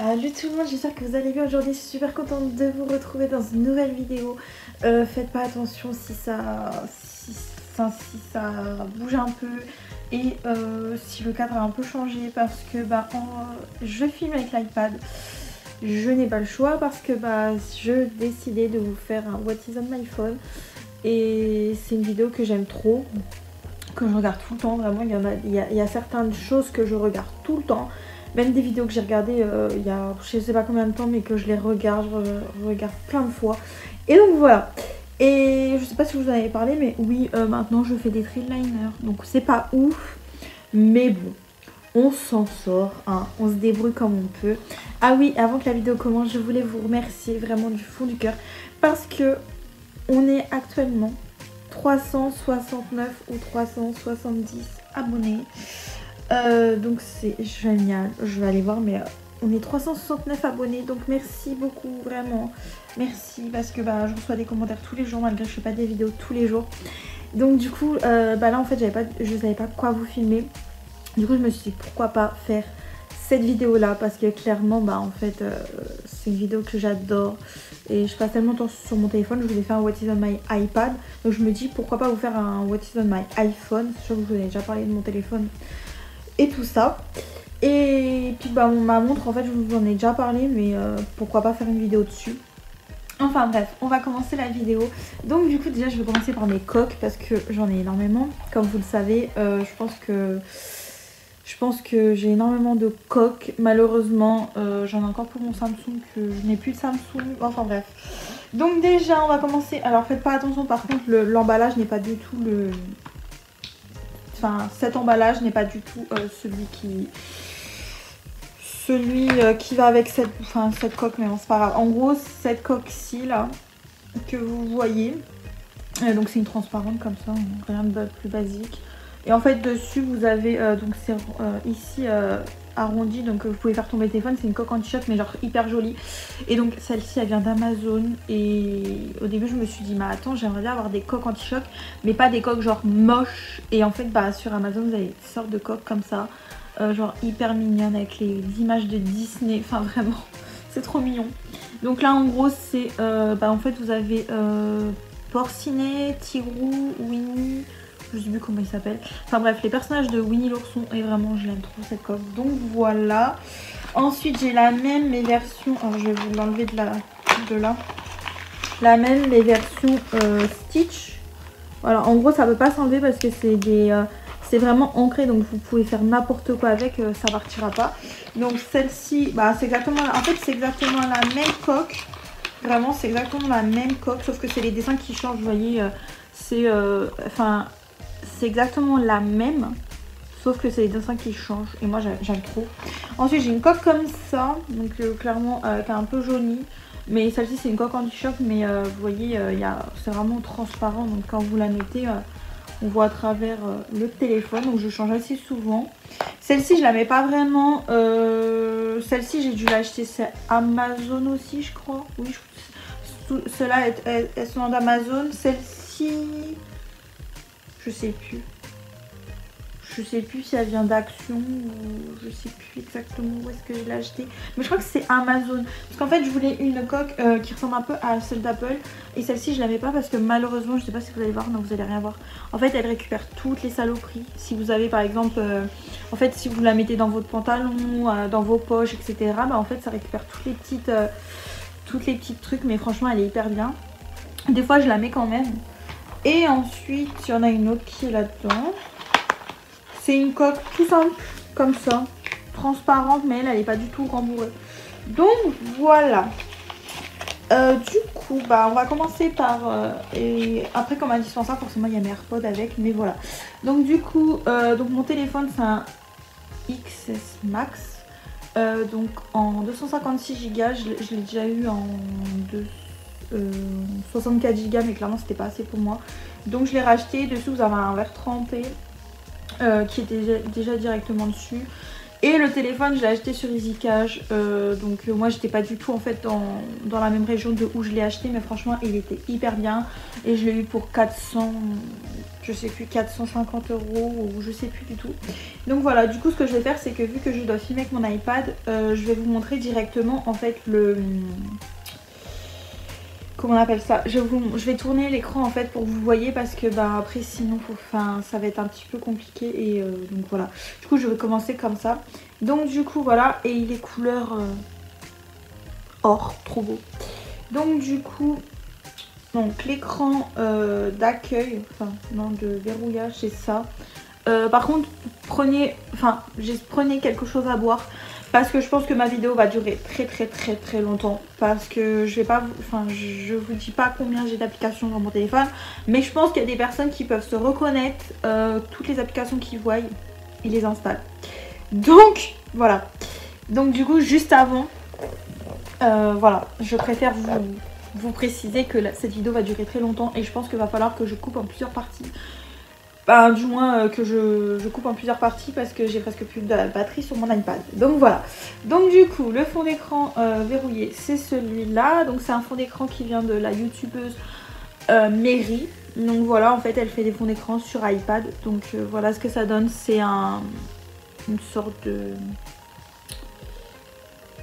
Salut tout le monde, j'espère que vous allez bien aujourd'hui, je suis super contente de vous retrouver dans une nouvelle vidéo. Faites pas attention si ça bouge un peu et si le cadre a un peu changé parce que je filme avec l'iPad. Je n'ai pas le choix parce que je décidais de vous faire un What is on my phone et c'est une vidéo que j'aime trop, que je regarde tout le temps. Vraiment, il y a certaines choses que je regarde tout le temps. Même des vidéos que j'ai regardées il y a je sais pas combien de temps, mais que je les regarde, je regarde plein de fois. Et donc voilà. Et je sais pas si je vous en avez parlé, mais oui, maintenant je fais des trail liners. Donc c'est pas ouf, mais bon, on s'en sort, hein, on se débrouille comme on peut. Ah oui, avant que la vidéo commence, je voulais vous remercier vraiment du fond du cœur. Parce que on est actuellement 369 ou 370 abonnés. Donc c'est génial, je vais aller voir, mais on est 369 abonnés, donc merci beaucoup, vraiment merci, parce que je reçois des commentaires tous les jours malgré que je fais pas des vidéos tous les jours. Donc du coup là en fait je savais pas quoi vous filmer, du coup je me suis dit pourquoi pas faire cette vidéo là, parce que clairement en fait c'est une vidéo que j'adore et je passe tellement de temps sur mon téléphone. Je vous ai fait un What is on my iPad, donc je me dis pourquoi pas vous faire un What is on my iPhone, sachant que je vous ai déjà parlé de mon téléphone et tout ça. Et puis ma montre, en fait je vous en ai déjà parlé, mais pourquoi pas faire une vidéo dessus. Enfin bref, on va commencer la vidéo. Donc du coup déjà je vais commencer par mes coques parce que j'en ai énormément. Comme vous le savez, je pense que j'ai énormément de coques. Malheureusement j'en ai encore pour mon Samsung, que je n'ai plus de Samsung. Enfin bref. Donc déjà on va commencer. Alors faites pas attention, par contre l'emballage n'est pas du tout le... Enfin, cet emballage n'est pas du tout celui qui va avec cette coque, mais bon, c'est pas grave. En gros, cette coque-ci là, que vous voyez, donc c'est une transparente comme ça, rien de plus basique. Et en fait, dessus, vous avez, donc c'est ici arrondi, donc vous pouvez faire tomber le téléphone. C'est une coque anti-choc, mais genre hyper jolie. Et donc celle-ci, elle vient d'Amazon. Et au début, je me suis dit, mais attends, j'aimerais bien avoir des coques anti-choc, mais pas des coques genre moches. Et en fait, sur Amazon, vous avez une sorte de coque comme ça, genre hyper mignonne avec les images de Disney. Enfin, vraiment, c'est trop mignon. Donc là, en gros, c'est, en fait, vous avez Porcinet, Tigrou, Winnie. Je sais plus comment il s'appelle. Enfin bref, les personnages de Winnie l'ourson. Et vraiment, je l'aime trop cette coque. Donc voilà. Ensuite, j'ai la même, mais version... Alors, je vais vous l'enlever de là. La même, les versions Stitch. Voilà, en gros, ça ne peut pas s'enlever parce que c'est des... c'est vraiment ancré, donc vous pouvez faire n'importe quoi avec, ça partira pas. Donc celle-ci, c'est exactement... En fait, c'est exactement la même coque. Vraiment, c'est exactement la même coque, sauf que c'est les dessins qui changent, vous voyez. C'est... c'est exactement la même, sauf que c'est les dessins qui changent et moi j'aime trop. Ensuite j'ai une coque comme ça, donc clairement qui est un peu jaunie, mais celle-ci c'est une coque anti-choc, mais vous voyez c'est vraiment transparent, donc quand vous la mettez on voit à travers le téléphone, donc je change assez souvent. Celle-ci je la mets pas vraiment, celle-ci j'ai dû l'acheter, c'est Amazon aussi je crois, oui ceux-là elles sont d'Amazon. Celle-ci je sais plus. Je sais plus si elle vient d'Action ou je sais plus exactement où est-ce que je l'ai acheté. Mais je crois que c'est Amazon. Parce qu'en fait je voulais une coque qui ressemble un peu à celle d'Apple. Et celle-ci je l'avais pas parce que malheureusement, je sais pas si vous allez voir, non vous allez rien voir. En fait elle récupère toutes les saloperies. Si vous avez par exemple, en fait si vous la mettez dans votre pantalon, dans vos poches, etc. En fait ça récupère toutes les petites trucs. Mais franchement elle est hyper bien. Des fois je la mets quand même. Et ensuite, il y en a une autre qui est là-dedans. C'est une coque tout simple, comme ça. Transparente, mais elle n'est pas du tout rembourrée. Donc, voilà. Du coup, on va commencer par... et après, comme indispensable, forcément, il y a mes AirPods avec. Mais voilà. Donc, du coup, donc mon téléphone, c'est un XS Max. Donc, en 256 Go. Je l'ai déjà eu en 64 Go, mais clairement c'était pas assez pour moi, donc je l'ai racheté. Dessus vous avez un verre trempé qui était déjà directement dessus, et le téléphone je l'ai acheté sur EasyCash, donc moi j'étais pas du tout en fait dans la même région de où je l'ai acheté, mais franchement il était hyper bien et je l'ai eu pour je sais plus, 450 € ou je sais plus du tout. Donc voilà, du coup ce que je vais faire c'est que vu que je dois filmer avec mon iPad, je vais vous montrer directement en fait le... Comment on appelle ça, je vais tourner l'écran en fait pour que vous voyez parce que bah après sinon ça va être un petit peu compliqué et donc voilà. Du coup je vais commencer comme ça. Donc du coup voilà, et il est couleur or, trop beau. Donc du coup... Donc l'écran d'accueil, enfin non de verrouillage c'est ça. Par contre prenez quelque chose à boire parce que je pense que ma vidéo va durer très longtemps. Parce que je vais pas, je vous dis pas combien j'ai d'applications dans mon téléphone, mais je pense qu'il y a des personnes qui peuvent se reconnaître toutes les applications qu'ils voient, ils les installent. Donc voilà. Donc du coup juste avant, voilà, je préfère vous préciser que cette vidéo va durer très longtemps et je pense qu'il va falloir que je coupe en plusieurs parties. Du moins que je coupe en plusieurs parties parce que j'ai presque plus de batterie sur mon iPad. Donc voilà. Donc du coup, le fond d'écran verrouillé, c'est celui-là. Donc c'est un fond d'écran qui vient de la youtubeuse Mary. Donc voilà, en fait, elle fait des fonds d'écran sur iPad. Donc voilà ce que ça donne. C'est une sorte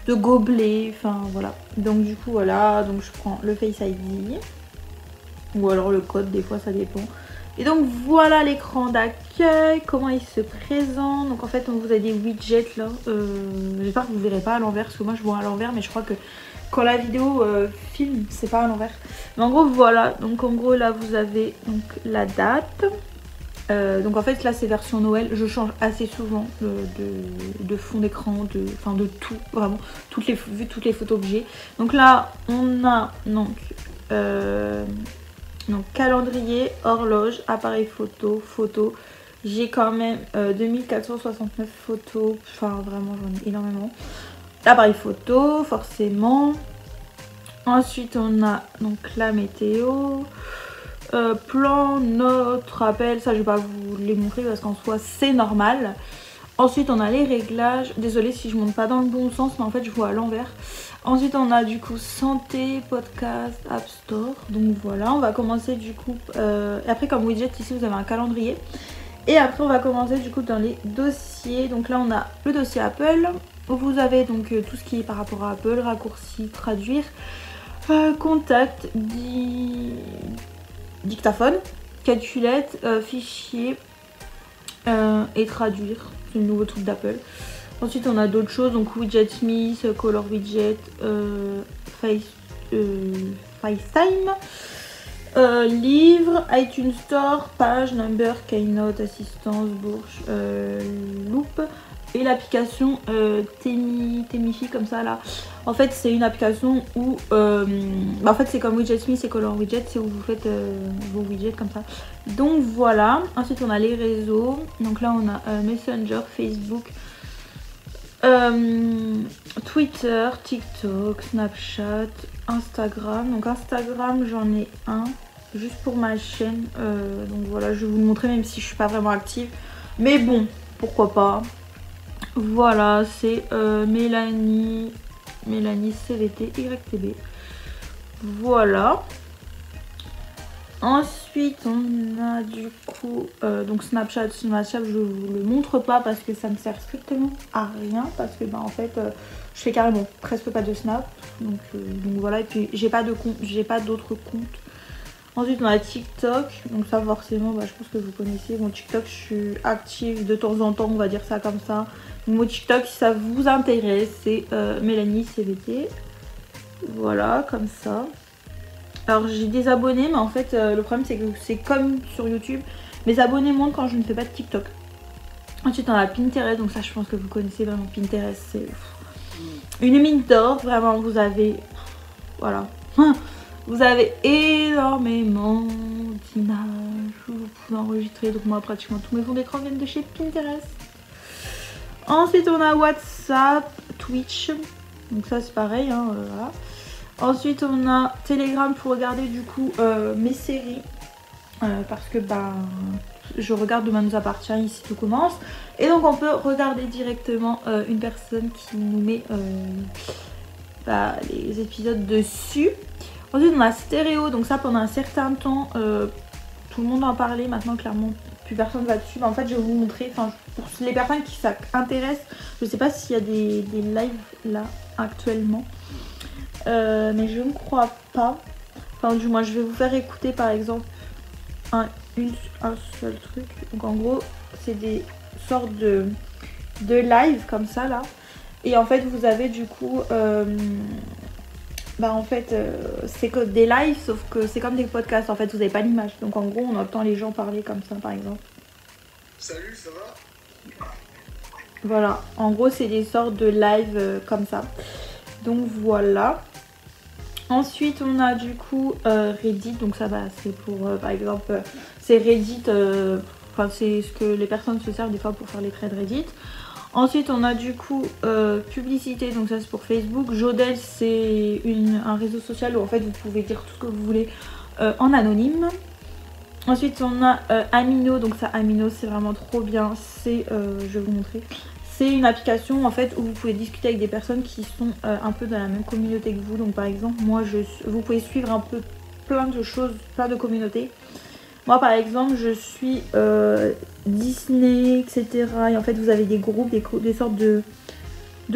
de gobelet, enfin voilà. Donc du coup voilà, donc je prends le Face ID ou alors le code, des fois ça dépend. Et donc voilà l'écran d'accueil, comment il se présente. Donc en fait on vous a des widgets là, j'espère que vous verrez pas à l'envers parce que moi je vois à l'envers, mais je crois que quand la vidéo filme c'est pas à l'envers. Mais en gros voilà, donc en gros là vous avez donc la date. Donc en fait là c'est version Noël, je change assez souvent de fond d'écran, de tout, vraiment, vu toutes les photos que j'ai. Donc là on a donc calendrier, horloge, appareil photo. J'ai quand même 2469 photos, enfin vraiment j'en ai énormément. Appareil photo forcément. Ensuite on a donc la météo. Plan, notes, rappel, ça je vais pas vous les montrer parce qu'en soi c'est normal. Ensuite on a les réglages, désolée si je monte pas dans le bon sens mais en fait je vois à l'envers. Ensuite on a du coup santé, podcast, app store, donc voilà on va commencer du coup, après comme widget ici vous avez un calendrier. Et après on va commencer du coup dans les dossiers, donc là on a le dossier Apple, où vous avez donc tout ce qui est par rapport à Apple, raccourci, traduire, contact, dictaphone, calculette, fichier et traduire, c'est le nouveau truc d'Apple. Ensuite on a d'autres choses, donc widget Smith, color widget, FaceTime, livre, iTunes Store, page, number, keynote, assistance, bourse, loop. Et l'application Temify comme ça là. En fait c'est une application où en fait c'est comme Widget Smith et Color Widget, c'est où vous faites vos widgets comme ça. Donc voilà. Ensuite on a les réseaux. Donc là on a Messenger, Facebook, Twitter, TikTok, Snapchat, Instagram. Donc Instagram j'en ai un juste pour ma chaîne. Donc voilà, je vais vous le montrer même si je suis pas vraiment active. Mais bon, pourquoi pas. Voilà, c'est Mélanie CVT YTB. Voilà. Ensuite, on a du coup donc Snapchat, je vous le montre pas parce que ça ne sert strictement à rien. Parce que en fait, je fais carrément presque pas de Snap. Donc voilà, et puis j'ai pas d'autres comptes. Ensuite on a TikTok, donc ça forcément je pense que vous connaissez. Mon TikTok je suis active de temps en temps, on va dire ça comme ça. Donc, mon TikTok si ça vous intéresse c'est Mélanie CVT. Voilà comme ça. Alors j'ai des abonnés mais en fait le problème c'est que c'est comme sur YouTube. Mes abonnés montent quand je ne fais pas de TikTok. Ensuite on a Pinterest, donc ça je pense que vous connaissez vraiment. Pinterest c'est une mine d'or, vraiment vous avez... Voilà. Vous avez énormément d'images où vous pouvez enregistrer. Donc moi pratiquement tous mes fonds d'écran viennent de chez Pinterest. Ensuite on a WhatsApp, Twitch. Donc ça c'est pareil. Hein, voilà. Ensuite on a Telegram pour regarder du coup mes séries. Parce que je regarde Demain nous appartient, ici tout commence. Et donc on peut regarder directement une personne qui nous met les épisodes dessus. Ensuite on a stéréo, donc ça pendant un certain temps tout le monde en parlait, maintenant clairement plus personne va dessus. En fait je vais vous montrer, enfin pour les personnes qui s'intéressent, je sais pas s'il y a des lives là actuellement, mais je ne crois pas. Enfin du moins je vais vous faire écouter par exemple un seul truc. Donc en gros c'est des sortes de live comme ça là. Et en fait vous avez du coup en fait c'est que des lives sauf que c'est comme des podcasts, en fait vous n'avez pas l'image. Donc en gros on entend les gens parler comme ça par exemple. Salut, ça va? Voilà, en gros c'est des sortes de live comme ça. Donc voilà. Ensuite on a du coup Reddit, donc ça va c'est pour par exemple c'est Reddit, enfin c'est ce que les personnes se servent des fois pour faire les threads Reddit. Ensuite on a du coup publicité, donc ça c'est pour Facebook. Jodel c'est un réseau social où en fait vous pouvez dire tout ce que vous voulez en anonyme. Ensuite on a Amino, donc ça Amino c'est vraiment trop bien, c'est je vais vous montrer. C'est une application en fait où vous pouvez discuter avec des personnes qui sont un peu dans la même communauté que vous. Donc par exemple moi vous pouvez suivre un peu plein de choses, plein de communautés. Moi par exemple je suis Disney, etc. Et en fait vous avez des groupes, des sortes de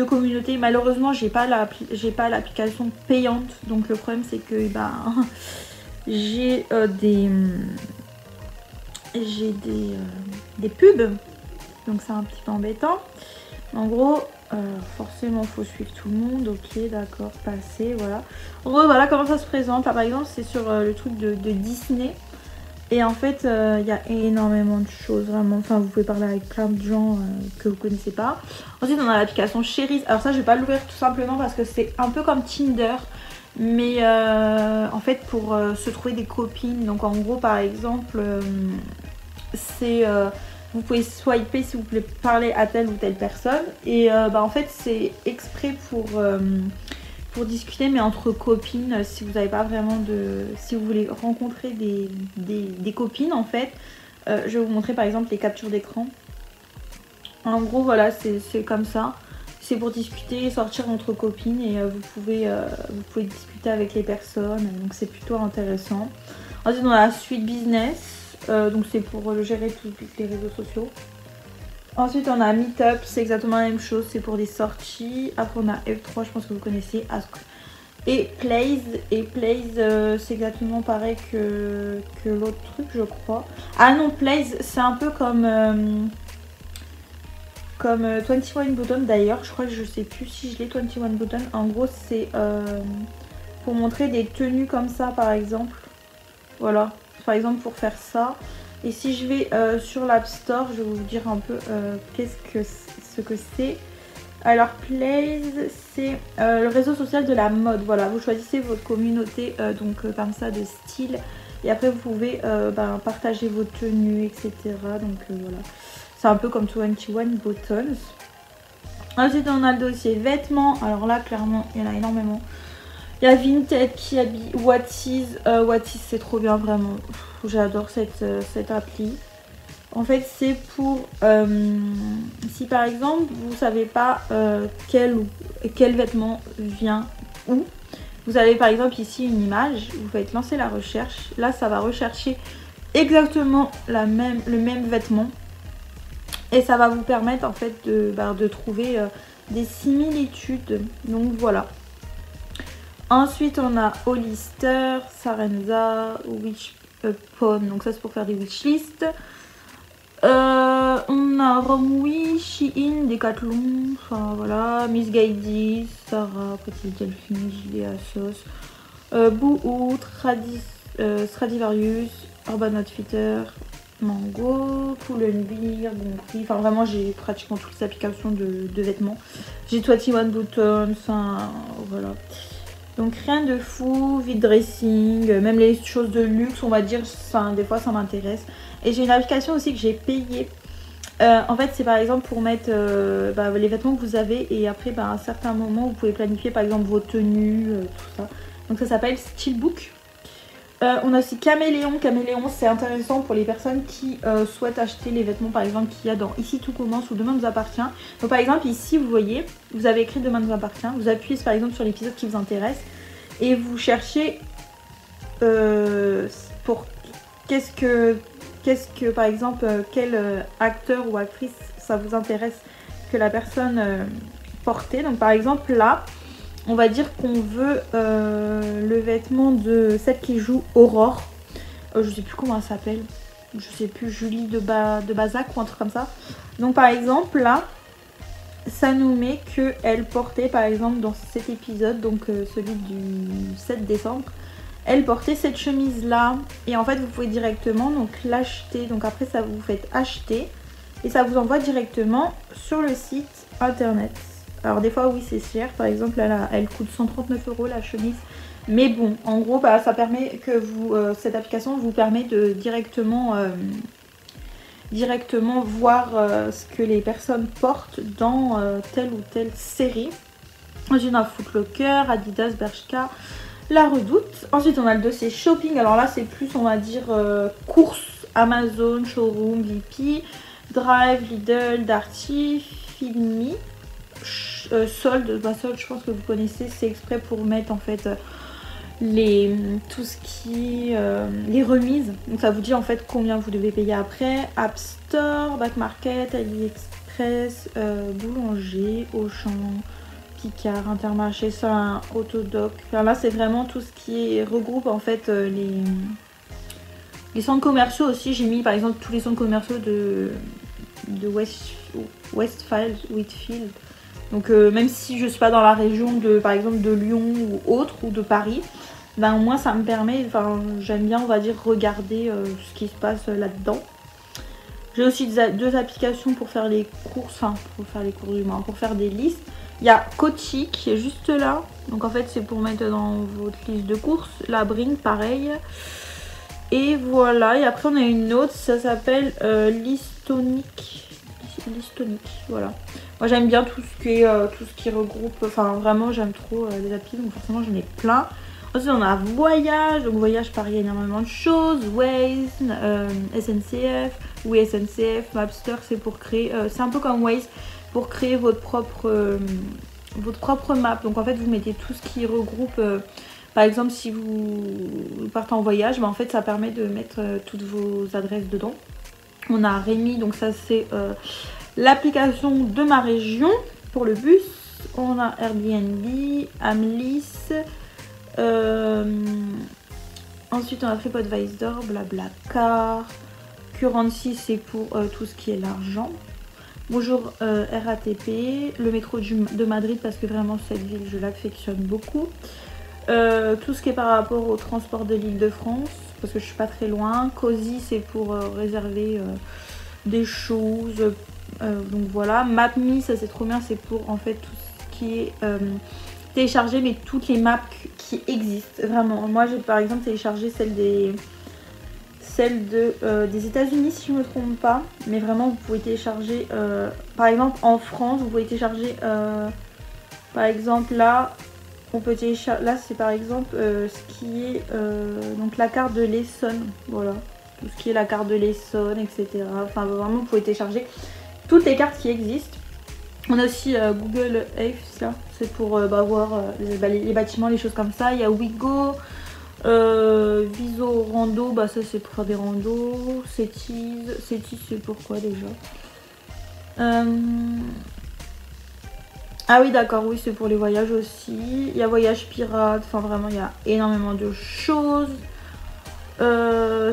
communautés. Malheureusement j'ai pas l'application payante. Donc le problème c'est que j'ai des pubs. Donc c'est un petit peu embêtant. En gros forcément faut suivre tout le monde. Ok d'accord, passer, voilà. En gros voilà comment ça se présente. Là par exemple c'est sur le truc de Disney. Et en fait, il y a énormément de choses, vraiment. Enfin, vous pouvez parler avec plein de gens que vous connaissez pas. Ensuite, on a l'application Cherise. Alors ça, je vais pas l'ouvrir tout simplement parce que c'est un peu comme Tinder. Mais en fait, pour se trouver des copines. Donc en gros, par exemple, c'est... vous pouvez swiper si vous voulez parler à telle ou telle personne. Et en fait, c'est exprès pour discuter, mais entre copines, si vous n'avez pas vraiment si vous voulez rencontrer des copines en fait. Je vais vous montrer par exemple les captures d'écran. En gros voilà c'est comme ça, c'est pour discuter, sortir entre copines et vous pouvez discuter avec les personnes, donc c'est plutôt intéressant. Ensuite on a la suite business, donc c'est pour gérer tous les réseaux sociaux. Ensuite on a Meetup, c'est exactement la même chose, c'est pour des sorties. Après on a F3, je pense que vous connaissez, et Plays. Et Plays c'est exactement pareil que l'autre truc je crois. Ah non, Plays c'est un peu comme 21 Button d'ailleurs. Je crois que je sais plus si je l'ai 21 Button. En gros c'est pour montrer des tenues comme ça par exemple. Voilà, par exemple pour faire ça. Et si je vais sur l'App Store, je vais vous dire un peu ce que c'est. Alors Plays, c'est le réseau social de la mode. Voilà, vous choisissez votre communauté donc comme ça de style. Et après vous pouvez partager vos tenues, etc. Donc voilà, c'est un peu comme 21 Buttons. Ensuite on a le dossier vêtements. Alors là clairement il y en a énormément. Il y a Vinted, Kiabi, Whatis. Whatis c'est trop bien vraiment. J'adore cette appli. En fait c'est pour si par exemple vous savez pas quel vêtement vient où. Vous avez par exemple ici une image, vous faites lancer la recherche. Là ça va rechercher exactement le même vêtement. Et ça va vous permettre en fait de trouver des similitudes. Donc voilà. Ensuite on a Hollister, Sarenza, Wish.pom, donc ça c'est pour faire des wishlists. On a Romwe, Shein, Decathlon, enfin voilà, Miss Guides, Sarah, Petit Delphine, Gilet Sauce, Boohoo, Stradivarius, Urban Outfitter, Mango, Pull&Bear, Bon Prix, enfin vraiment j'ai pratiquement toutes les applications de vêtements. J'ai 21 Buttons, enfin voilà. Donc rien de fou, vide dressing, même les choses de luxe on va dire, des fois ça m'intéresse. Et j'ai une application aussi que j'ai payée. En fait c'est par exemple pour mettre les vêtements que vous avez et après à un certain moment vous pouvez planifier par exemple vos tenues, tout ça. Donc ça s'appelle Steelbook. On a aussi Caméléon. Caméléon c'est intéressant pour les personnes qui souhaitent acheter les vêtements par exemple qu'il y a dans Ici tout commence ou Demain nous appartient. Donc par exemple ici vous voyez, vous avez écrit Demain nous appartient, vous appuyez par exemple sur l'épisode qui vous intéresse et vous cherchez pour qu'est-ce que par exemple, quel acteur ou actrice ça vous intéresse que la personne portait. Donc par exemple là, on va dire qu'on veut le vêtement de celle qui joue Aurore. Je sais plus comment elle s'appelle. Je sais plus, Julie de Bazac ou un truc comme ça. Donc par exemple là, ça nous met qu'elle portait par exemple dans cet épisode, donc celui du 7 décembre, elle portait cette chemise là. Et en fait vous pouvez directement donc l'acheter. Donc après ça vous faites acheter et ça vous envoie directement sur le site internet. Alors des fois oui c'est cher, par exemple là, elle coûte 139 € la chemise. Mais bon, en gros bah, ça permet que vous, cette application vous permet de directement voir ce que les personnes portent dans telle ou telle série. Ensuite on a Foot Locker, Adidas, Bershka, La Redoute. Ensuite on a le dossier shopping, alors là c'est plus on va dire courses, Amazon, Showroom, VP, Drive, Lidl, Darty, Feedme. Solde, bah solde je pense que vous connaissez, c'est exprès pour mettre en fait tout ce qui les remises, donc ça vous dit en fait combien vous devez payer après. App Store, Back Market, AliExpress, Boulanger, Auchan, Picard, Intermarché, ça, Autodoc. Enfin, là c'est vraiment tout ce qui regroupe en fait les centres commerciaux aussi. J'ai mis par exemple tous les centres commerciaux de Whitfield. Donc même si je suis pas dans la région de par exemple de Lyon ou autre ou de Paris, ben au moins ça me permet, enfin j'aime bien on va dire regarder ce qui se passe là-dedans. J'ai aussi deux applications pour faire les courses, enfin pour faire les courses du moins, pour faire des listes. Il y a Coty qui est juste là, donc en fait c'est pour mettre dans votre liste de courses. La Bring pareil. Et voilà, et après on a une autre, ça s'appelle Listonic, voilà. Moi j'aime bien tout ce qui regroupe, enfin vraiment j'aime trop les applis, donc forcément j'en ai plein. Ensuite on a Voyage, donc Voyage pareil, il y a énormément de choses, Waze, SNCF, oui SNCF, Mapster, c'est pour créer, c'est un peu comme Waze, pour créer votre propre map. Donc en fait vous mettez tout ce qui regroupe, par exemple si vous partez en voyage, bah, en fait ça permet de mettre toutes vos adresses dedans. On a Rémi, donc ça c'est l'application de ma région pour le bus. On a Airbnb, Amlis, ensuite on a TripAdvisor, Blablacar, Currency c'est pour tout ce qui est l'argent. Bonjour RATP, le métro de Madrid parce que vraiment cette ville je l'affectionne beaucoup. Tout ce qui est par rapport au transport de l'Île-de-France parce que je suis pas très loin. Cozy c'est pour réserver des choses, donc voilà. MapMe ça c'est trop bien, c'est pour en fait tout ce qui est télécharger mais toutes les maps qui existent vraiment. Moi j'ai par exemple téléchargé celle des États-Unis si je me trompe pas, mais vraiment vous pouvez télécharger par exemple en France vous pouvez télécharger par exemple là on peut télécharger, là c'est par exemple ce qui est donc la carte de l'Essonne, voilà, tout ce qui est la carte de l'Essonne, etc. Enfin vraiment vous pouvez télécharger toutes les cartes qui existent. On a aussi Google Earth, là c'est pour voir les bâtiments, les choses comme ça. Il y a Wigo, Viso Rando, bah ça c'est pour faire des randos. Cetis c'est pour quoi déjà? Ah oui d'accord, oui c'est pour les voyages aussi. Il y a Voyage Pirate, enfin vraiment il y a énormément de choses.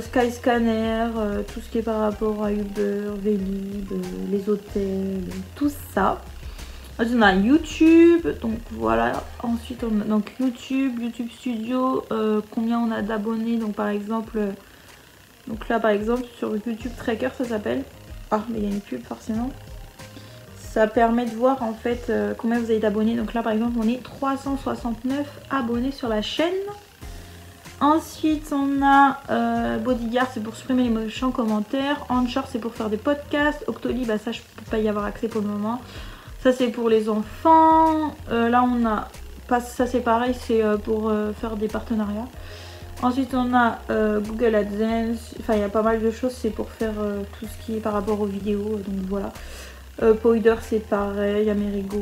Skyscanner, tout ce qui est par rapport à Uber, Vélib, les hôtels, tout ça. Ensuite on a YouTube, donc voilà. Ensuite on a donc YouTube Studio, combien on a d'abonnés, donc par exemple, donc là par exemple sur YouTube Tracker ça s'appelle. Ah mais il y a une pub forcément. Ça permet de voir en fait combien vous avez d'abonnés. Donc là par exemple on est 369 abonnés sur la chaîne. Ensuite on a Bodyguard, c'est pour supprimer les méchants commentaires. Anchor c'est pour faire des podcasts. Octoly, bah ça je peux pas y avoir accès pour le moment. Ça c'est pour les enfants. Là on a, ça c'est pareil, c'est pour faire des partenariats. Ensuite on a Google AdSense, enfin il y a pas mal de choses, c'est pour faire tout ce qui est par rapport aux vidéos, donc voilà. Poider c'est pareil, Amerigo,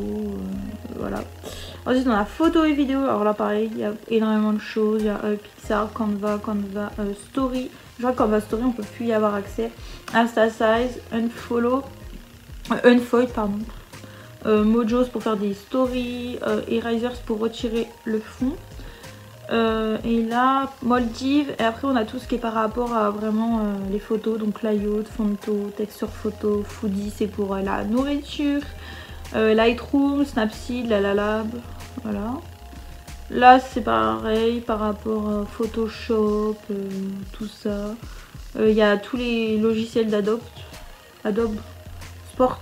voilà. Ensuite on a photo et vidéo, alors là pareil il y a énormément de choses, il y a Pixar, Canva, Story, Je crois qu'en ma story on peut plus y avoir accès. Instasize, Unfold pardon. Mojos pour faire des stories, Erasers pour retirer le fond. Et là, Moldiv, et après on a tout ce qui est par rapport à vraiment les photos, donc layout, Fonto, texture photo, Foodie c'est pour la nourriture, Lightroom, Snapseed, Lalab, voilà. Là c'est pareil par rapport à Photoshop, tout ça. Il y a tous les logiciels d'Adobe, Adobe Sport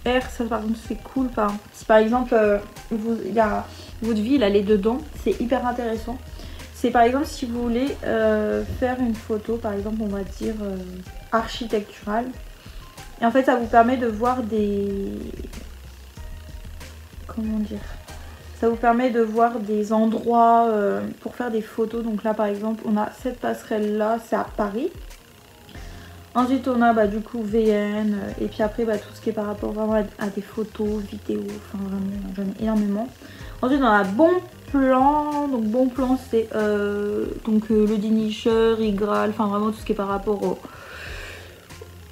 R, ça par contre c'est cool. Si par exemple il y a votre ville, elle est dedans, c'est hyper intéressant. C'est par exemple si vous voulez faire une photo, par exemple on va dire architecturale. Et en fait ça vous permet de voir des... Comment dire? Ça vous permet de voir des endroits pour faire des photos. Donc là par exemple on a cette passerelle là, c'est à Paris. Ensuite on a du coup VN et puis après tout ce qui est par rapport vraiment à des photos, vidéos, enfin vraiment j'en ai énormément. Ensuite on a Bon Plan, donc Bon Plan c'est le dénicheur, Igral, enfin vraiment tout ce qui est par rapport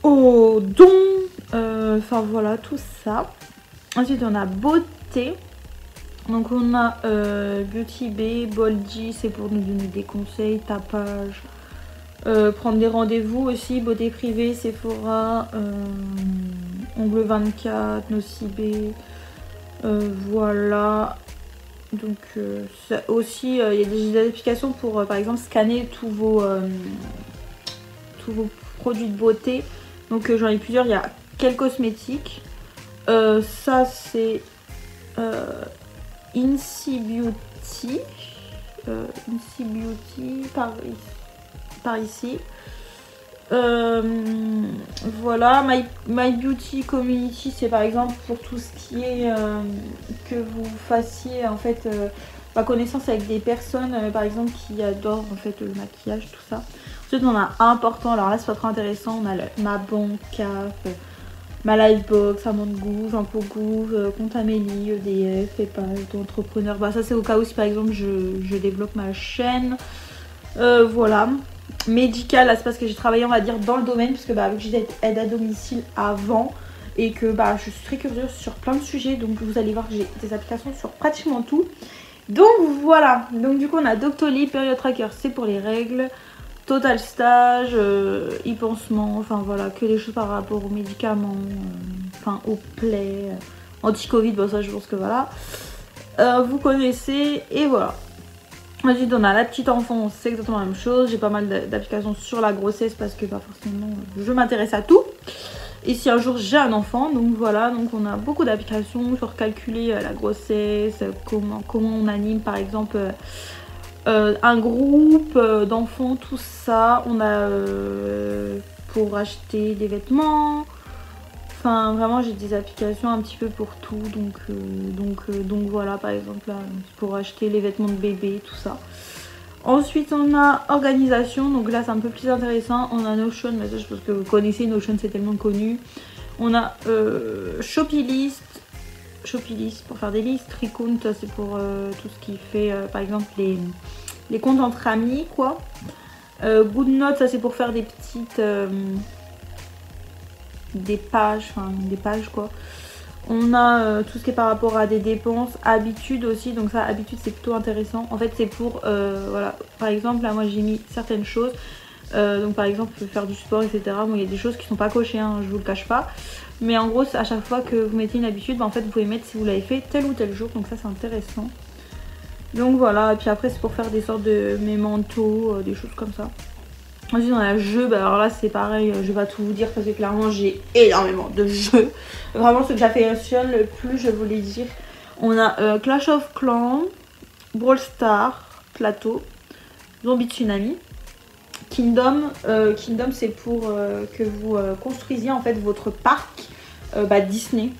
au don, enfin voilà tout ça. Ensuite on a Beauté, donc on a Beauty Bay, Boldy c'est pour nous donner des conseils, tapage. Prendre des rendez-vous aussi, beauté privée, Sephora, Ongle 24, Nocibé, voilà. Donc aussi il y a des applications pour par exemple scanner tous vos produits de beauté. Donc j'en ai plusieurs, il y a Quel Cosmétique, ça c'est Incy Beauty, par ici. Voilà, My Beauty Community, c'est par exemple pour tout ce qui est que vous fassiez en fait connaissance avec des personnes par exemple qui adorent en fait le maquillage, tout ça. Ensuite on a important, alors là c'est pas trop intéressant, on a ma banque, CAF, ma Livebox, Amande Gouv, Impôt Gouv, Compte Amélie, EDF, PayPal, Entrepreneur. Ça c'est au cas où si par exemple je développe ma chaîne. Voilà. Médical, là c'est parce que j'ai travaillé on va dire dans le domaine, puisque vu que j'étais aide à domicile avant et que je suis très curieuse sur plein de sujets, donc vous allez voir que j'ai des applications sur pratiquement tout. Donc voilà, donc du coup on a Doctolib, Period Tracker c'est pour les règles, Total Stage, e-pansement, enfin voilà, que des choses par rapport aux médicaments, aux plaies, anti-Covid, ça je pense que voilà, vous connaissez et voilà. Ensuite on a la petite enfance, c'est exactement la même chose. J'ai pas mal d'applications sur la grossesse parce que forcément je m'intéresse à tout. Et si un jour j'ai un enfant, donc voilà, donc on a beaucoup d'applications sur calculer la grossesse, comment on anime par exemple un groupe d'enfants, tout ça. On a pour acheter des vêtements. Enfin vraiment j'ai des applications un petit peu pour tout, donc voilà par exemple là, pour acheter les vêtements de bébé, tout ça. Ensuite on a organisation, donc là c'est un peu plus intéressant. On a Notion, mais ça je pense que vous connaissez, Notion c'est tellement connu. On a Shopilist pour faire des listes, Recount c'est pour tout ce qui fait par exemple les comptes entre amis quoi. GoodNotes ça c'est pour faire des petites... des pages quoi. On a tout ce qui est par rapport à des dépenses, habitudes aussi, donc ça habitude c'est plutôt intéressant. En fait c'est pour voilà, par exemple là moi j'ai mis certaines choses, donc par exemple faire du sport etc. Bon il y a des choses qui sont pas cochées hein, je vous le cache pas, mais en gros à chaque fois que vous mettez une habitude en fait vous pouvez mettre si vous l'avez fait tel ou tel jour, donc ça c'est intéressant. Donc voilà, et puis après c'est pour faire des sortes de mémentos, des choses comme ça. Ensuite on a jeux, alors là c'est pareil, je vais pas tout vous dire parce que clairement j'ai énormément de jeux. Vraiment ce que j'affectionne le plus je voulais dire. On a Clash of Clans, Brawl Stars, Plateau, Zombie Tsunami, Kingdom. Kingdom c'est pour que vous construisiez en fait votre parc Disney.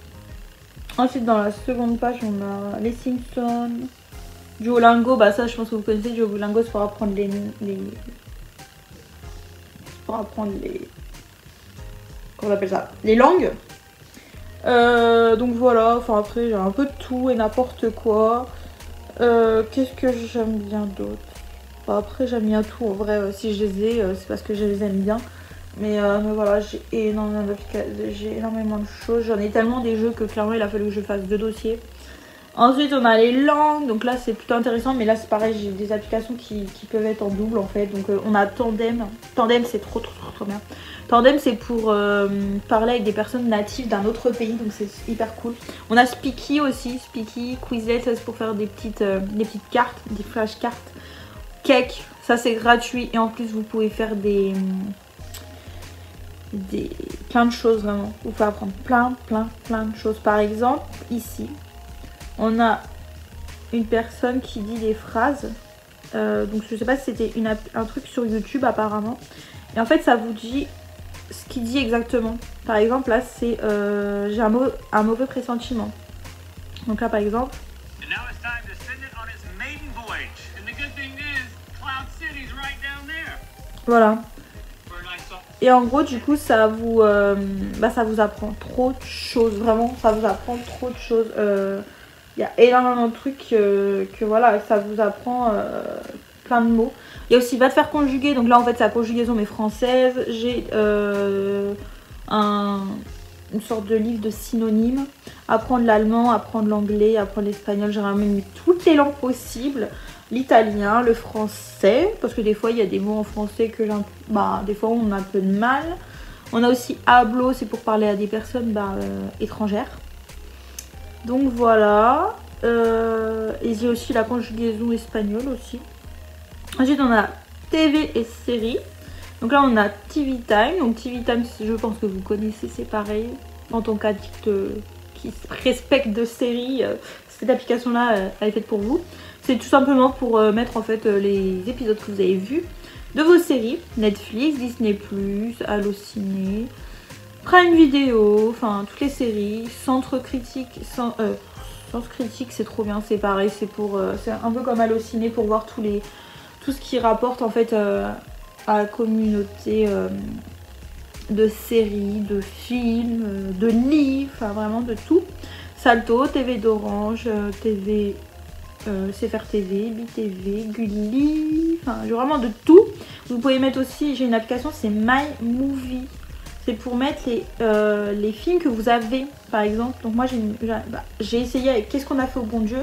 Ensuite dans la seconde page on a les Simpsons, Duolingo, ça je pense que vous connaissez, Duolingo c'est pour apprendre comment on appelle ça, les langues. Donc voilà, après j'ai un peu de tout et n'importe quoi. Qu'est-ce que j'aime bien d'autre? Bon, après j'aime bien tout en vrai, si je les ai c'est parce que je les aime bien. Mais voilà, j'ai énormément de choses. J'en ai tellement des jeux que clairement il a fallu que je fasse 2 dossiers. Ensuite on a les langues, donc là c'est plutôt intéressant, mais là c'est pareil, j'ai des applications qui peuvent être en double en fait. Donc on a Tandem. Tandem c'est trop bien. Tandem c'est pour parler avec des personnes natives d'un autre pays, donc c'est hyper cool. On a Speaky aussi, Speaky, Quizlet, ça c'est pour faire des petites cartes, des flashcards. Cake, ça c'est gratuit et en plus vous pouvez faire plein de choses vraiment. Vous pouvez apprendre plein de choses. Par exemple, ici, on a une personne qui dit des phrases. Donc je sais pas si c'était un truc sur YouTube apparemment. Et en fait ça vous dit ce qu'il dit exactement. Par exemple là c'est j'ai un mauvais pressentiment. Donc là par exemple. Voilà. Et en gros du coup ça vous apprend trop de choses. Vraiment ça vous apprend trop de choses. Il y a énormément de trucs que voilà, ça vous apprend plein de mots. Il y a aussi va te faire conjuguer, donc là en fait c'est la conjugaison mais française. J'ai une sorte de livre de synonymes. Apprendre l'allemand, apprendre l'anglais, apprendre l'espagnol, j'ai vraiment mis toutes les langues possibles. L'italien, le français, parce que des fois il y a des mots en français que des fois on a un peu de mal. On a aussi hablo, c'est pour parler à des personnes étrangères. Donc voilà, et j'ai aussi la conjugaison espagnole aussi. Ensuite on a TV et séries. Donc là on a TV Time. Donc TV Time je pense que vous connaissez, c'est pareil. En tant qu'addict qui respecte de séries, cette application là elle est faite pour vous. C'est tout simplement pour mettre en fait les épisodes que vous avez vus de vos séries. Netflix, Disney+, Allociné, Prime Video, enfin toutes les séries. Centre Critique, Sens Critique c'est trop bien, c'est pareil, c'est un peu comme Allociné pour voir tout ce qui rapporte en fait à la communauté de séries, de films, de livres, enfin vraiment de tout. Salto, TV d'Orange, TV CFR TV, BTV, Gulli, enfin j'ai vraiment de tout. Vous pouvez mettre aussi, j'ai une application, c'est My Movie. C'est pour mettre les films que vous avez, par exemple. Donc moi j'ai essayé avec Qu'est-ce qu'on a fait au bon Dieu.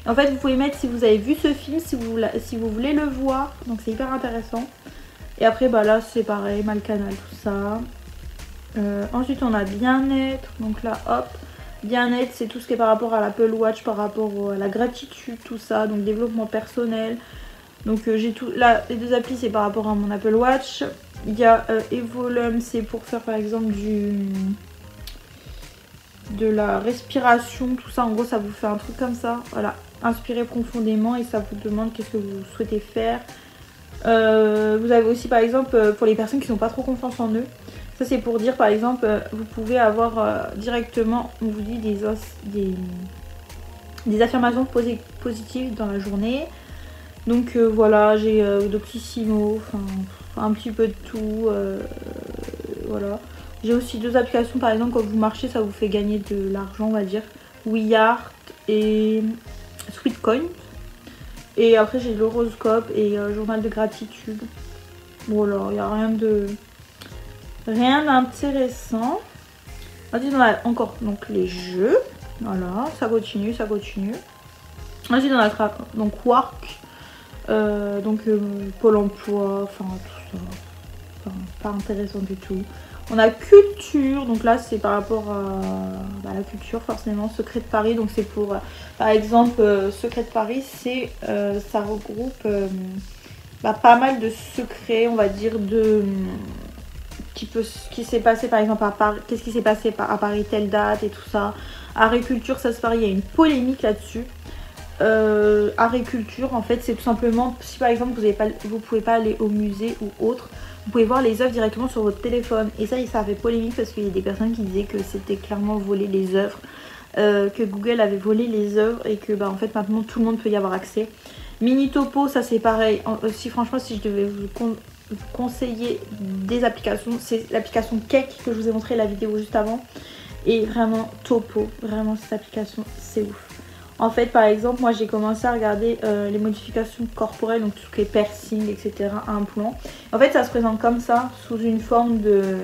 Et en fait vous pouvez mettre si vous avez vu ce film, si vous voulez le voir. Donc c'est hyper intéressant. Et après là c'est pareil, Malcanal, tout ça. Ensuite on a Bien-être. Donc là hop, Bien-être c'est tout ce qui est par rapport à l'Apple Watch, par rapport à la gratitude, tout ça. Donc développement personnel. Donc j'ai tout, là les 2 applis c'est par rapport à mon Apple Watch. Il y a Evolum, c'est pour faire par exemple de la respiration, tout ça. En gros ça vous fait un truc comme ça, voilà. Inspirez profondément et ça vous demande qu'est-ce que vous souhaitez faire. Vous avez aussi par exemple pour les personnes qui n'ont pas trop confiance en eux. Ça c'est pour dire par exemple vous pouvez avoir directement, on vous dit des affirmations positives dans la journée. Donc voilà, j'ai Doctissimo, enfin un petit peu de tout, voilà. J'ai aussi 2 applications par exemple quand vous marchez ça vous fait gagner de l'argent on va dire. WeArt et Sweetcoin. Et après j'ai l'horoscope et journal de gratitude. Voilà, il n'y a rien d'intéressant. Ensuite on a encore donc les jeux. Voilà, ça continue. Ensuite on a donc Work. Pôle emploi, enfin tout ça, enfin, pas intéressant du tout. On a culture, donc là c'est par rapport à la culture forcément. Secret de Paris, donc c'est pour par exemple Secret de Paris, c'est ça regroupe pas mal de secrets on va dire de qui s'est passé par exemple à Paris, qu'est-ce qui s'est passé à Paris telle date et tout ça. Agriculture ça se parie, il y a une polémique là-dessus. Agriculture en fait c'est tout simplement si par exemple vous pouvez pas aller au musée ou autre, vous pouvez voir les œuvres directement sur votre téléphone. Et ça a fait polémique parce qu'il y a des personnes qui disaient que c'était clairement voler les œuvres, que Google avait volé les œuvres et que en fait maintenant tout le monde peut y avoir accès. Mini Topo ça c'est pareil. Franchement si je devais vous conseiller des applications, c'est l'application Cake que je vous ai montré la vidéo juste avant. Et vraiment Topo, vraiment cette application c'est ouf. En fait, par exemple, moi j'ai commencé à regarder les modifications corporelles, donc tout ce qui est piercing, etc., implants. En fait, ça se présente comme ça, sous une forme de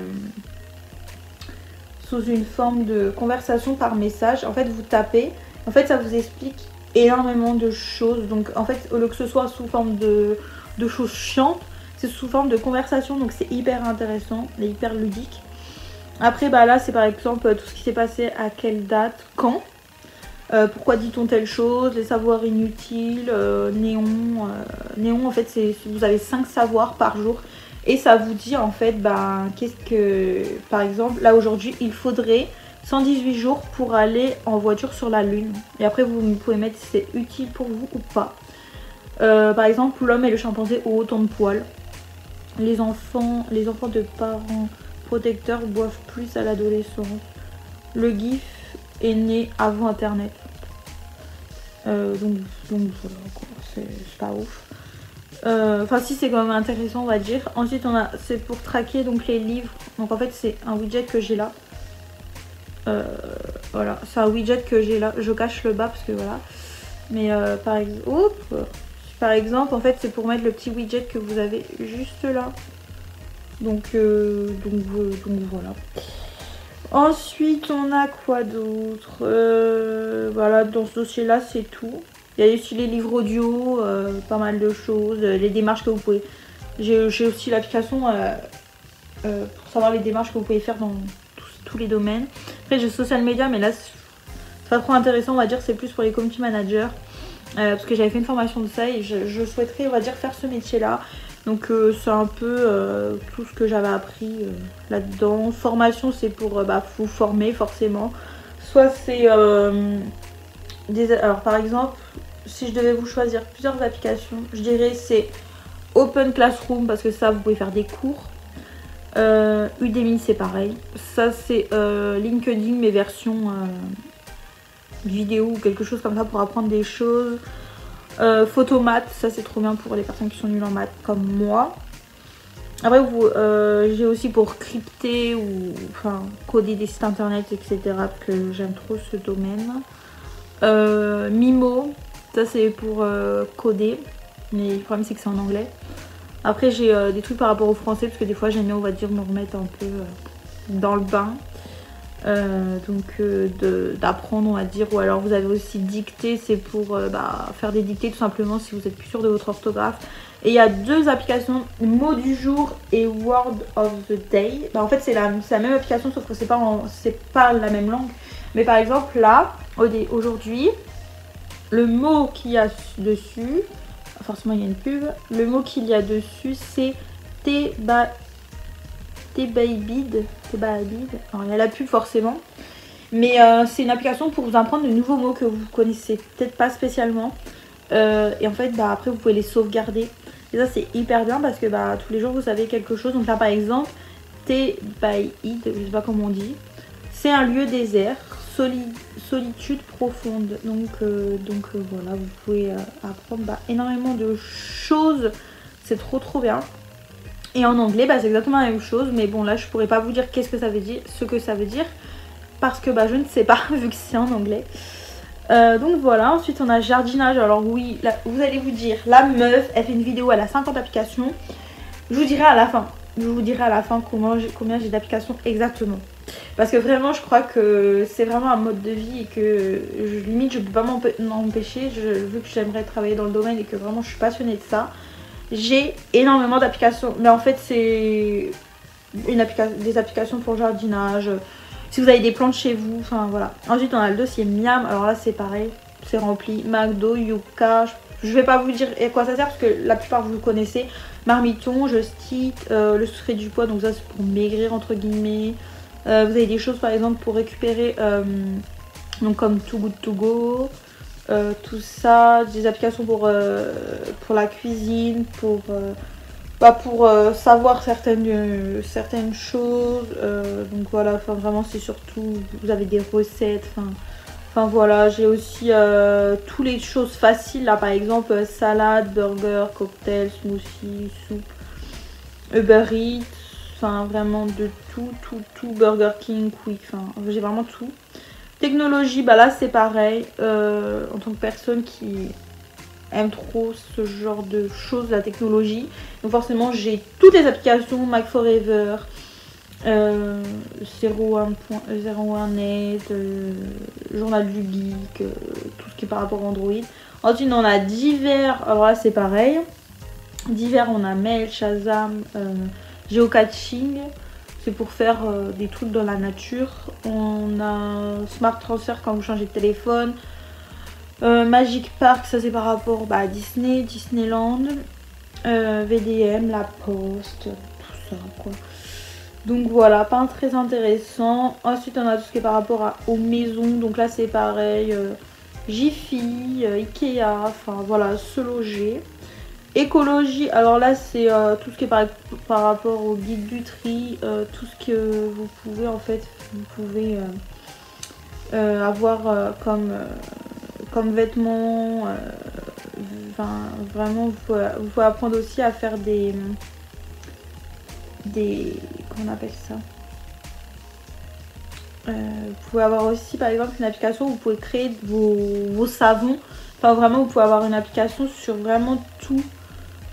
conversation par message. En fait, vous tapez, en fait, ça vous explique énormément de choses. Donc, en fait, au lieu que ce soit sous forme de choses chiantes, c'est sous forme de conversation, donc c'est hyper intéressant et hyper ludique. Après, bah là, c'est par exemple tout ce qui s'est passé à quelle date, quand. Pourquoi dit-on telle chose, les savoirs inutiles, néon. Néon, en fait, vous avez 5 savoirs par jour. Et ça vous dit, en fait, bah, qu'est-ce que... Par exemple, là, aujourd'hui, il faudrait 118 jours pour aller en voiture sur la Lune. Et après, vous pouvez mettre si c'est utile pour vous ou pas. Par exemple, l'homme et le chimpanzé ont autant de poils. Les enfants de parents protecteurs boivent plus à l'adolescence. Le GIF est né avant internet. Donc voilà, c'est pas ouf. Enfin si, c'est quand même intéressant, on va dire. Ensuite c'est pour traquer donc les livres. Donc en fait c'est un widget que j'ai là. Voilà, c'est un widget que j'ai là. Je cache le bas parce que voilà. Mais par exemple en fait c'est pour mettre le petit widget que vous avez juste là. Donc voilà. Ensuite, on a quoi d'autre? Voilà, dans ce dossier-là, c'est tout. Il y a aussi les livres audio, pas mal de choses, les démarches que vous pouvez... J'ai aussi l'application pour savoir les démarches que vous pouvez faire dans tous les domaines. Après, j'ai social media, mais là, c'est pas trop intéressant, on va dire, c'est plus pour les community managers. Parce que j'avais fait une formation de ça et je souhaiterais, on va dire, faire ce métier-là. Donc c'est un peu tout ce que j'avais appris là-dedans. Formation, c'est pour vous former forcément. Soit c'est alors par exemple, si je devais vous choisir plusieurs applications, je dirais c'est Open Classroom parce que ça vous pouvez faire des cours. Udemy c'est pareil. Ça c'est LinkedIn mais version vidéo ou quelque chose comme ça pour apprendre des choses. Photomat, ça c'est trop bien pour les personnes qui sont nulles en maths comme moi. Après j'ai aussi pour crypter ou enfin coder des sites internet, etc. parce que j'aime trop ce domaine. Mimo, ça c'est pour coder, mais le problème c'est que c'est en anglais. Après j'ai des trucs par rapport au français parce que des fois j'aime bien, on va dire, me remettre un peu dans le bain. D'apprendre, on va dire. Ou alors vous avez aussi dicté, c'est pour faire des dictées tout simplement si vous êtes plus sûr de votre orthographe. Et il y a deux applications, mot du jour et word of the day. En fait c'est la même application sauf que c'est pas la même langue. Mais par exemple là aujourd'hui le mot qu'il y a dessus, forcément il y a une pub, le mot qu'il y a dessus c'est Tebaïbid. Alors il y a la pub forcément. Mais c'est une application pour vous apprendre de nouveaux mots que vous connaissez peut-être pas spécialement. Et en fait après vous pouvez les sauvegarder. Et ça c'est hyper bien parce que tous les jours vous savez quelque chose. Donc là par exemple, Tebaïd, je sais pas comment on dit. C'est un lieu désert, solitude profonde. Donc voilà, vous pouvez apprendre énormément de choses. C'est trop bien. Et en anglais, c'est exactement la même chose. Mais bon, là, je pourrais pas vous dire ce que ça veut dire. Parce que je ne sais pas, vu que c'est en anglais. Donc voilà, ensuite on a jardinage. Alors oui, là, vous allez vous dire, la meuf, elle fait une vidéo, elle a 50 applications. Je vous dirai à la fin. Combien j'ai d'applications exactement. Parce que vraiment, je crois que c'est vraiment un mode de vie et que limite, je peux pas m'empêcher. Vu que j'aimerais travailler dans le domaine et que vraiment, je suis passionnée de ça. J'ai énormément d'applications, mais en fait c'est des applications pour jardinage, si vous avez des plantes chez vous, enfin voilà. Ensuite on a le dossier Miam, alors là c'est pareil, c'est rempli, McDo, Yuka, je vais pas vous dire à quoi ça sert parce que la plupart vous le connaissez. Marmiton, Just Eat, le secret du poids, donc ça c'est pour maigrir entre guillemets. Vous avez des choses par exemple pour récupérer, donc comme Too Good To Go. Tout ça, des applications pour la cuisine, pour savoir certaines choses. Donc voilà, enfin vraiment c'est surtout, vous avez des recettes, enfin voilà, j'ai aussi toutes les choses faciles là, par exemple salade, burger, cocktail, smoothie, soupe, Uber Eats, enfin vraiment de tout, Burger King, Quick, enfin j'ai vraiment tout. Technologie, bah là c'est pareil. En tant que personne qui aime trop ce genre de choses, la technologie. Donc forcément j'ai toutes les applications, Mac Forever, 01net, Journal du Geek, tout ce qui est par rapport à Android. Ensuite on a divers, alors là c'est pareil. Divers on a Mail, Shazam, Geocaching. C'est pour faire des trucs dans la nature. On a Smart Transfer quand vous changez de téléphone. Magic Park, ça c'est par rapport à Disney, Disneyland. VDM, la Poste, tout ça quoi. Donc voilà, pas très intéressant. Ensuite on a tout ce qui est par rapport aux maisons. Donc là c'est pareil. Jiffy, Ikea, enfin voilà, se loger. Écologie, alors là c'est tout ce qui est par rapport au guide du tri, tout ce que vous pouvez en fait, vous pouvez avoir comme vêtements, enfin vraiment vous pouvez apprendre aussi à faire des comment on appelle ça, vous pouvez avoir aussi par exemple une application où vous pouvez créer vos savons, enfin vraiment vous pouvez avoir une application sur vraiment tout.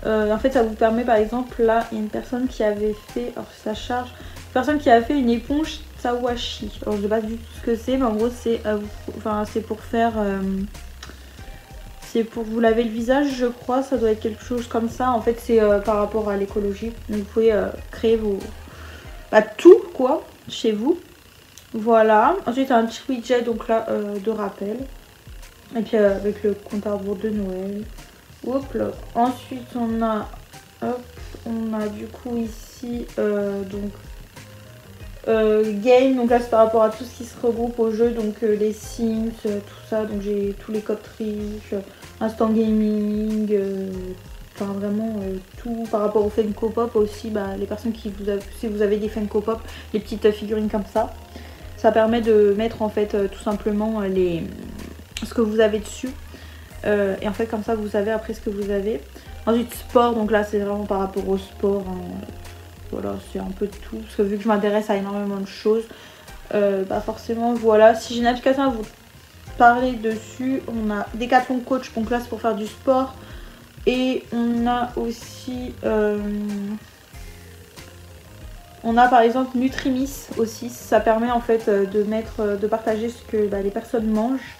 En fait ça vous permet par exemple, là il y a une personne qui avait fait, alors ça charge, une personne qui a fait une éponge Tawashi. Alors je sais pas du tout ce que c'est, mais en gros c'est c'est pour faire c'est pour vous laver le visage je crois, ça doit être quelque chose comme ça. En fait c'est par rapport à l'écologie, donc vous pouvez créer vos tout quoi chez vous. Voilà, ensuite un petit widget donc là de rappel, et puis avec le compte à rebours de Noël. Hop là. Ensuite on a du coup ici game, donc là c'est par rapport à tout ce qui se regroupe au jeu, donc les Sims, tout ça, donc j'ai tous les codes triches, instant gaming, enfin vraiment tout par rapport au Funko Pop aussi, les personnes qui si vous avez des Funko Pop, les petites figurines comme ça permet de mettre en fait tout simplement ce que vous avez dessus. Et en fait comme ça vous savez après ce que vous avez. Ensuite sport, donc là c'est vraiment par rapport au sport, hein. Voilà, c'est un peu de tout parce que vu que je m'intéresse à énormément de choses, forcément voilà. Si j'ai une application à vous parler dessus, on a Decathlon Coach, donc là c'est pour faire du sport. Et on a aussi on a par exemple Nutrimis aussi, ça permet en fait de partager ce que les personnes mangent.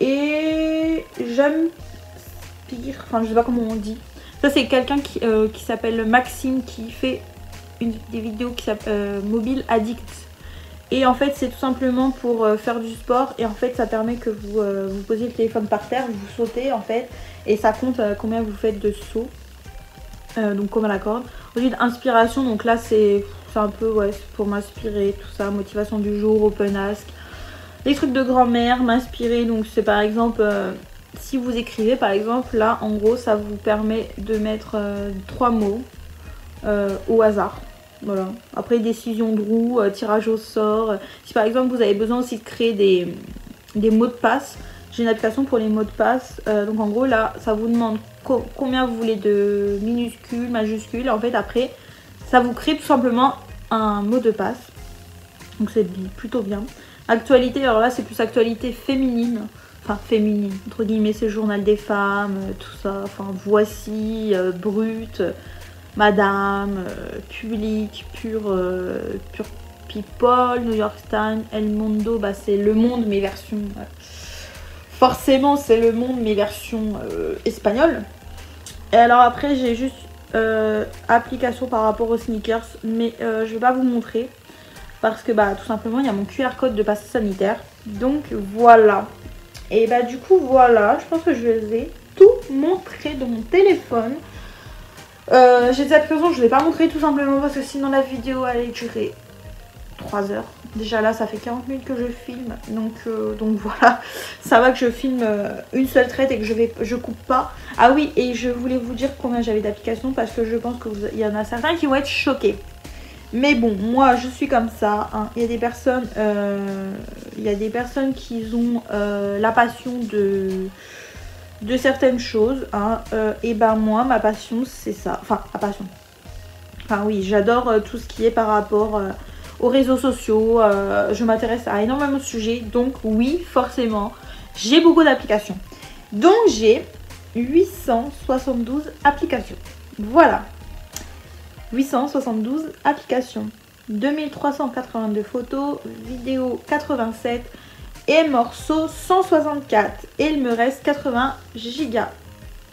Et j'inspire, enfin je sais pas comment on dit. Ça c'est quelqu'un qui s'appelle Maxime, qui fait des vidéos qui s'appelle Mobile Addict. Et en fait c'est tout simplement pour faire du sport. Et en fait ça permet que vous posiez le téléphone par terre, vous sautez en fait. Et ça compte combien vous faites de sauts. Donc comme à la corde. Ensuite inspiration, donc là c'est un peu pour m'inspirer, tout ça. Motivation du jour, open ask. Les trucs de grand-mère, m'inspirer, donc c'est par exemple si vous écrivez par exemple, là en gros ça vous permet de mettre 3 mots au hasard. Voilà. Après décision de roue, tirage au sort. Si par exemple vous avez besoin aussi de créer des mots de passe, j'ai une application pour les mots de passe. Donc en gros là ça vous demande combien vous voulez de minuscules, majuscules. En fait après ça vous crée tout simplement un mot de passe. Donc c'est plutôt bien. Actualité, alors là c'est plus actualité féminine, enfin féminine, entre guillemets, c'est le journal des femmes, tout ça, enfin voici, brut, madame, public, pure people, New York Times, El Mundo, c'est le monde mais version, forcément c'est le monde mais version espagnole. Et alors après j'ai juste application par rapport aux sneakers, mais je vais pas vous montrer. Parce que tout simplement il y a mon QR code de passe sanitaire. Donc voilà. Et du coup voilà, je pense que je les ai tout montré de mon téléphone. J'ai des applications, je ne vais pas montrer tout simplement parce que sinon la vidéo allait durer 3 heures. Déjà là ça fait 40 minutes que je filme. Donc voilà, ça va que je filme une seule traite et que je coupe pas. Ah oui, et je voulais vous dire combien j'avais d'applications parce que je pense qu'il y en a certains qui vont être choqués. Mais bon, moi je suis comme ça, hein. Il y a des personnes qui ont la passion de certaines choses, hein. Et moi ma passion c'est ça, enfin la passion. Enfin oui, j'adore tout ce qui est par rapport aux réseaux sociaux, je m'intéresse à énormément de sujets, donc oui, forcément, j'ai beaucoup d'applications. Donc j'ai 872 applications. Voilà, 872 applications, 2382 photos, vidéos 87 et morceaux 164. Et il me reste 80 gigas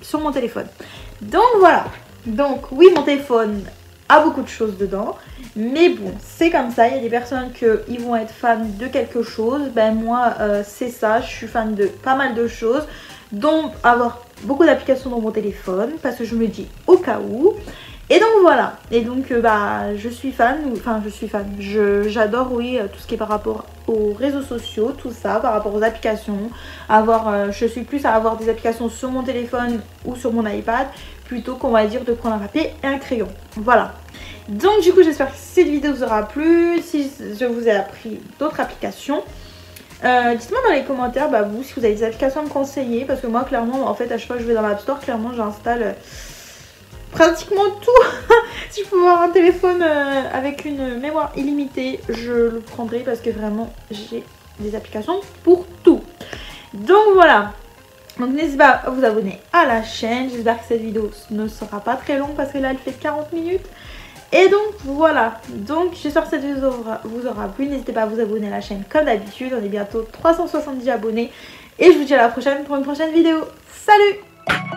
sur mon téléphone. Donc voilà, donc oui, mon téléphone a beaucoup de choses dedans, mais bon, c'est comme ça. Il y a des personnes qui vont être fans de quelque chose, ben moi c'est ça, je suis fan de pas mal de choses, donc avoir beaucoup d'applications dans mon téléphone parce que je me dis au cas où. Et donc voilà, et donc bah je suis fan, enfin je suis fan, j'adore oui tout ce qui est par rapport aux réseaux sociaux, tout ça, par rapport aux applications, je suis plus à avoir des applications sur mon téléphone ou sur mon iPad, plutôt qu'on va dire de prendre un papier et un crayon, voilà. Donc du coup j'espère que cette vidéo vous aura plu, si je vous ai appris d'autres applications. Dites-moi dans les commentaires, bah vous, si vous avez des applications à me conseiller, parce que moi clairement, en fait à chaque fois que je vais dans l'App Store, clairement j'installe pratiquement tout. Si je pouvais avoir un téléphone avec une mémoire illimitée, je le prendrais parce que vraiment j'ai des applications pour tout. Donc voilà, donc n'hésitez pas à vous abonner à la chaîne. J'espère que cette vidéo ne sera pas très longue parce que là elle fait 40 minutes. Et donc voilà, donc j'espère que cette vidéo vous aura plu. N'hésitez pas à vous abonner à la chaîne comme d'habitude. On est bientôt 370 abonnés. Et je vous dis à la prochaine pour une prochaine vidéo. Salut!